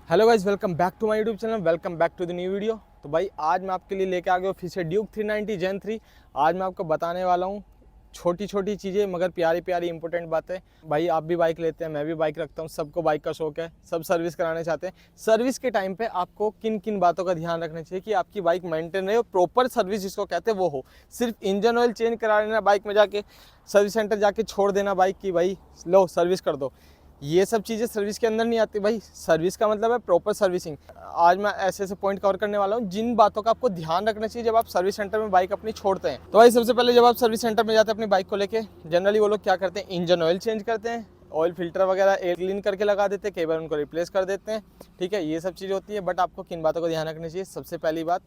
Hello guys, welcome back to my YouTube channel. Welcome back to the new video. तो भाई आज मैं आपके लिए लेके आ गया हूँ फिर से ड्यूक 390 जेन 3। आज मैं आपको बताने वाला हूँ छोटी छोटी चीज़ें मगर प्यारी प्यारी इंपॉर्टेंट बातें। भाई आप भी बाइक लेते हैं, मैं भी बाइक रखता हूँ, सबको बाइक का शौक है, सब सर्विस कराने चाहते हैं। सर्विस के टाइम पे आपको किन किन बातों का ध्यान रखना चाहिए कि आपकी बाइक मेंटेन रहे, प्रॉपर सर्विस जिसको कहते हैं वो हो। सिर्फ इंजन ऑयल चेंज करा लेना, बाइक में जाके सर्विस सेंटर जाके छोड़ देना बाइक की, भाई लो सर्विस कर दो, ये सब चीज़ें सर्विस के अंदर नहीं आती। भाई सर्विस का मतलब है प्रॉपर सर्विसिंग। आज मैं ऐसे ऐसे पॉइंट कवर करने वाला हूँ जिन बातों का आपको ध्यान रखना चाहिए जब आप सर्विस सेंटर में बाइक अपनी छोड़ते हैं। तो भाई सबसे पहले जब आप सर्विस सेंटर में जाते हैं अपनी बाइक को लेके, जनरली वो लोग क्या करते हैं, इंजन ऑयल चेंज करते हैं, ऑयल फिल्टर वगैरह एयर क्लीन करके लगा देते हैं, कई बार उनको रिप्लेस कर देते हैं। ठीक है, ये सब चीज़ होती है। बट आपको किन बातों का ध्यान रखना चाहिए? सबसे पहली बात,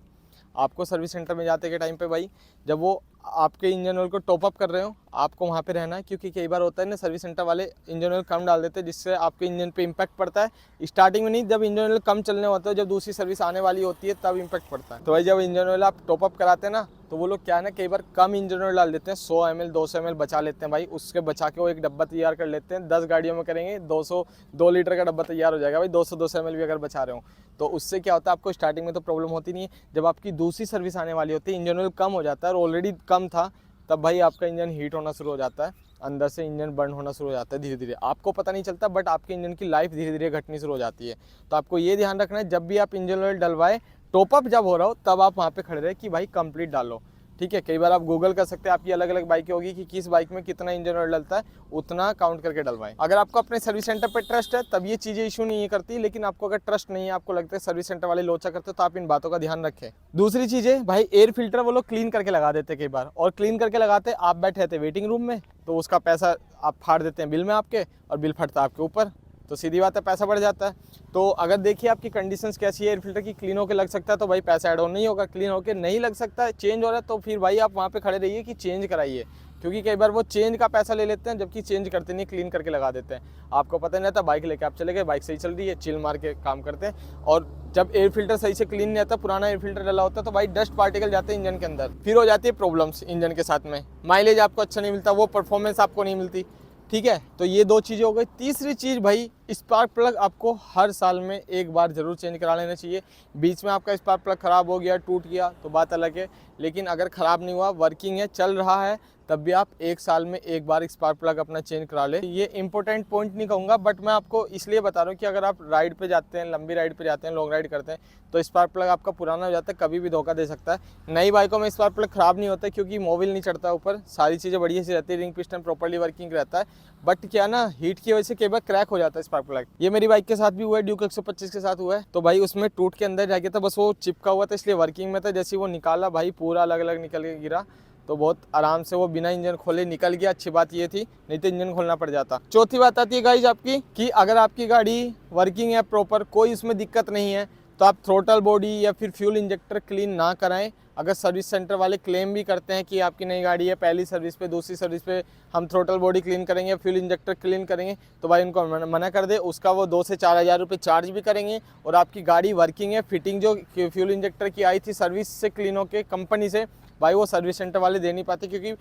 आपको सर्विस सेंटर में जाते के टाइम पे भाई जब वो आपके इंजन ऑयल को टॉप अप कर रहे हो, आपको वहाँ पे रहना है, क्योंकि कई बार होता है ना सर्विस सेंटर वाले इंजन ऑयल कम डाल देते हैं जिससे आपके इंजन पे इम्पैक्ट पड़ता है। स्टार्टिंग में नहीं, जब इंजन ऑयल कम चलने होता है, जब दूसरी सर्विस आने वाली होती है तब इम्पैक्ट पड़ता है। तो भाई जब इंजन ऑयल आप टॉप अप कराते हैं ना, तो वो लोग क्या है ना, कई बार कम इंजन ऑयल डाल देते हैं, 100 ml 200 ml बचा लेते हैं भाई। उसके बचा के वो एक डब्बा तैयार कर लेते हैं। 10 गाड़ियों में करेंगे 2 लीटर का डब्बा तैयार हो जाएगा भाई, 200 ml भी अगर बचा रहे हो तो उससे क्या होता है, आपको स्टार्टिंग में तो प्रॉब्लम होती नहीं है। जब आपकी दूसरी सर्विस आने वाली होती है, इंजन ऑयल कम हो जाता है और ऑलरेडी कम था, तब भाई आपका इंजन हीट होना शुरू हो जाता है, अंदर से इंजन बर्न होना शुरू हो जाता है धीरे धीरे। आपको पता नहीं चलता बट आपके इंजन की लाइफ धीरे धीरे घटनी शुरू हो जाती है। तो आपको ये ध्यान रखना है जब भी आप इंजन ऑयल डलवाए, टॉपअप जब हो रहा हो तब आप वहाँ पे खड़े रहे कि भाई कंप्लीट डालो। ठीक है, कई बार आप गूगल कर सकते हैं, आपकी अलग अलग बाइकें होगी कि किस बाइक में कितना इंजन ऑयल डलता है, उतना काउंट करके डलवाएं। अगर आपको अपने सर्विस सेंटर पे ट्रस्ट है तब ये चीज़ें इशू नहीं करती, लेकिन आपको अगर ट्रस्ट नहीं है, आपको लगता है सर्विस सेंटर वाले लोचा करते, तो आप इन बातों का ध्यान रखें। दूसरी चीज़ है भाई, एयर फिल्टर वो लोग क्लीन करके लगा देते कई बार, और क्लीन करके लगाते आप बैठे रहते वेटिंग रूम में, तो उसका पैसा आप फाड़ देते हैं बिल में आपके, और बिल फटता है आपके ऊपर, तो सीधी बात है पैसा बढ़ जाता है। तो अगर देखिए आपकी कंडीशंस कैसी है, एयर फिल्टर की क्लीन होकर लग सकता है तो भाई पैसा ऐड ऑन नहीं होगा, क्लीन होकर नहीं लग सकता है, चेंज हो रहा है तो फिर भाई आप वहाँ पे खड़े रहिए कि चेंज कराइए, क्योंकि कई बार वो चेंज का पैसा ले लेते हैं जबकि चेंज करते नहीं, क्लीन करके लगा देते हैं। आपको पता नहीं रहता, बाइक लेके आप चले गए, बाइक सही चल रही है, चिल मार के काम करते हैं, और जब एयर फिल्टर सही से क्लीन नहीं आता, पुराना एयर फिल्टर डला होता है, तो भाई डस्ट पार्टिकल जाते हैं इंजन के अंदर, फिर हो जाती है प्रॉब्लम्स इंजन के साथ में, माइलेज आपको अच्छा नहीं मिलता, वो परफॉर्मेंस आपको नहीं मिलती। ठीक है, तो ये दो चीज़ें हो गई। तीसरी चीज़ भाई, स्पार्क प्लग आपको हर साल में एक बार ज़रूर चेंज करा लेना चाहिए। बीच में आपका स्पार्क प्लग ख़राब हो गया, टूट गया तो बात अलग है, लेकिन अगर ख़राब नहीं हुआ, वर्किंग है, चल रहा है, तब भी आप एक साल में एक बार स्पार्क प्लग अपना चेंज करा ले। ये इंपॉर्टेंट पॉइंट नहीं कहूँगा, बट मैं आपको इसलिए बता रहा हूँ कि अगर आप राइड पे जाते हैं, लंबी राइड पे जाते हैं, लॉन्ग राइड करते हैं, तो स्पार्क प्लग आपका पुराना हो जाता है, कभी भी धोखा दे सकता है। नई बाइकों में स्पार्क प्लग ख़राब नहीं होता क्योंकि मोबिल नहीं चढ़ता ऊपर, सारी चीज़ें बढ़िया सी रहती है, रिंग पिस्टन प्रॉपर्ली वर्किंग रहता है। बट क्या ना, हीट की वजह से कई बार क्रैक हो जाता है स्पार्क प्लग। ये मेरी बाइक के साथ भी हुआ है, ड्यूक 125 के साथ हुआ है। तो भाई उसमें टूट के अंदर जा गया था, बस वो चिपका हुआ था इसलिए वर्किंग में था, जैसे वो निकाला भाई पूरा अलग अलग निकल के गिरा, तो बहुत आराम से वो बिना इंजन खोले निकल गया। अच्छी बात ये थी, नहीं तो इंजन खोलना पड़ जाता। चौथी बात आती है गाइज आपकी कि अगर आपकी गाड़ी वर्किंग है प्रॉपर, कोई उसमें दिक्कत नहीं है, तो आप थ्रोटल बॉडी या फिर फ्यूल इंजेक्टर क्लीन ना कराएं। अगर सर्विस सेंटर वाले क्लेम भी करते हैं कि आपकी नई गाड़ी है, पहली सर्विस पे दूसरी सर्विस पे हम थ्रोटल बॉडी क्लीन करेंगे, फ्यूल इंजेक्टर क्लीन करेंगे, तो भाई उनको मना कर दे, उसका वो 2 से 4 हज़ार रुपये चार्ज भी करेंगे। और आपकी गाड़ी वर्किंग है, फिटिंग जो फ्यूल इंजेक्टर की आई थी सर्विस से क्लीन होकर कंपनी से, भाई वो सर्विस सेंटर वाले दे नहीं पाते, क्योंकि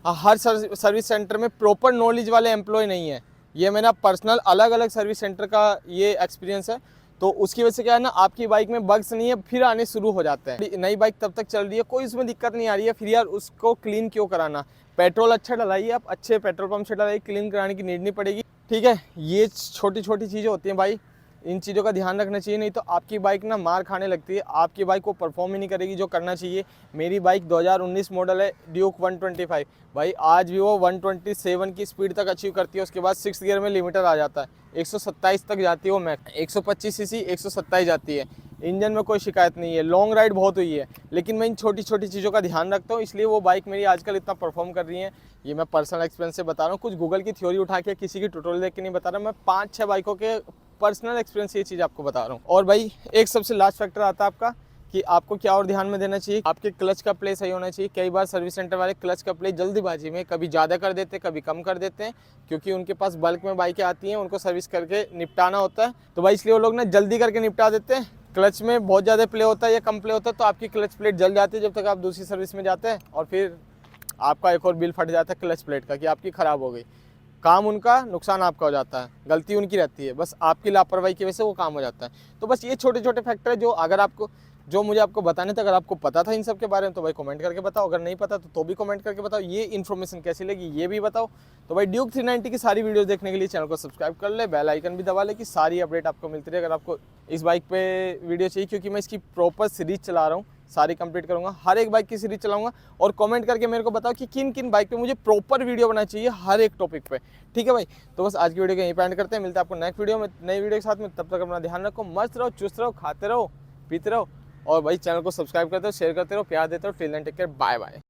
हर सर्विस सेंटर में प्रॉपर नॉलेज वाले एम्प्लॉय नहीं है। ये मेरा पर्सनल अलग अलग सर्विस सेंटर का ये एक्सपीरियंस है। तो उसकी वजह से क्या है ना, आपकी बाइक में बग्स नहीं है, फिर आने शुरू हो जाते हैं। नई बाइक तब तक चल रही है, कोई उसमें दिक्कत नहीं आ रही है, फिर यार उसको क्लीन क्यों कराना? पेट्रोल अच्छा डलाइए, आप अच्छे पेट्रोल पंप से डलाइए, क्लीन कराने की नीड नहीं पड़ेगी। ठीक है, ये छोटी छोटी चीज़ें होती हैं भाई, इन चीज़ों का ध्यान रखना चाहिए, नहीं तो आपकी बाइक ना मार खाने लगती है, आपकी बाइक को परफॉर्म ही नहीं करेगी जो करना चाहिए। मेरी बाइक 2019 मॉडल है, ड्यूक 125, भाई आज भी वो 127 की स्पीड तक अचीव करती है, उसके बाद 6th गियर में लिमिटर आ जाता है, 127 तक जाती है वो मैक्स, 125 सीसी 127 जाती है, इंजन में कोई शिकायत नहीं है, लॉन्ग राइड बहुत हुई है। लेकिन मैं इन छोटी छोटी चीज़ों का ध्यान रखता हूँ, इसलिए वो बाइक मेरी आजकल इतना परफॉर्म कर रही है। ये मैं पर्सनल एक्सपीरियंस से बता रहा हूँ, कुछ गूगल की थ्योरी उठा के, किसी की ट्यूटोरियल देख के नहीं बता रहा, मैं 5-6 बाइकों के पर्सनल एक्सपीरियंस ये चीज़ आपको बता रहा हूँ। और भाई एक सबसे लास्ट फैक्टर आता है आपका कि आपको क्या और ध्यान में देना चाहिए, आपके क्लच का प्ले सही होना चाहिए। कई बार सर्विस सेंटर वाले क्लच का प्ले जल्दीबाजी में कभी ज़्यादा कर देते हैं, कभी कम कर देते हैं, क्योंकि उनके पास बल्क में बाइकें आती हैं, उनको सर्विस करके निपटाना होता है, तो भाई इसलिए वो लोग ना जल्दी करके निपटा देते हैं। क्लच में बहुत ज़्यादा प्ले होता है या कम प्ले होता है, तो आपकी क्लच प्लेट जल जाती है जब तक आप दूसरी सर्विस में जाते हैं, और फिर आपका एक और बिल फट जाता है क्लच प्लेट का कि आपकी ख़राब हो गई। काम उनका, नुकसान आपका हो जाता है, गलती उनकी रहती है, बस आपकी लापरवाही की वजह से वो काम हो जाता है। तो बस ये छोटे छोटे फैक्टर है जो अगर आपको, जो मुझे आपको बताने थे, अगर आपको पता था इन सब के बारे में तो भाई कमेंट करके बताओ, अगर नहीं पता तो भी कमेंट करके बताओ। ये इन्फॉर्मेशन कैसी लगी ये भी बताओ। तो भाई ड्यूक 390 की सारी वीडियोस देखने के लिए चैनल को सब्सक्राइब कर ले, बेल आइकन भी दबा ले कि सारी अपडेट आपको मिलती रहे। अगर आपको इस बाइक पे वीडियो चाहिए, क्योंकि मैं इसकी प्रॉपर सीरीज चला रहा हूँ, सारी कंप्लीट करूँगा, हर एक बाइक की सीरीज चलाऊंगा, और कमेंट करके मेरे को बताओ कि किन किन बाइक पे मुझे प्रॉपर वीडियो बनाना चाहिए हर एक टॉपिक पे। ठीक है भाई, तो बस आज की वीडियो को यहीं पे एंड करते हैं, मिलते हैं आपको नेक्स्ट वीडियो में नई वीडियो के साथ में। तब तक अपना ध्यान रखो, मस्त रहो, चुस्त रहो, खाते रहो, पीते रहो, और भाई चैनल को सब्सक्राइब करते रहो, शेयर करते रहो, प्यार देते रहो। Till then take care, bye bye.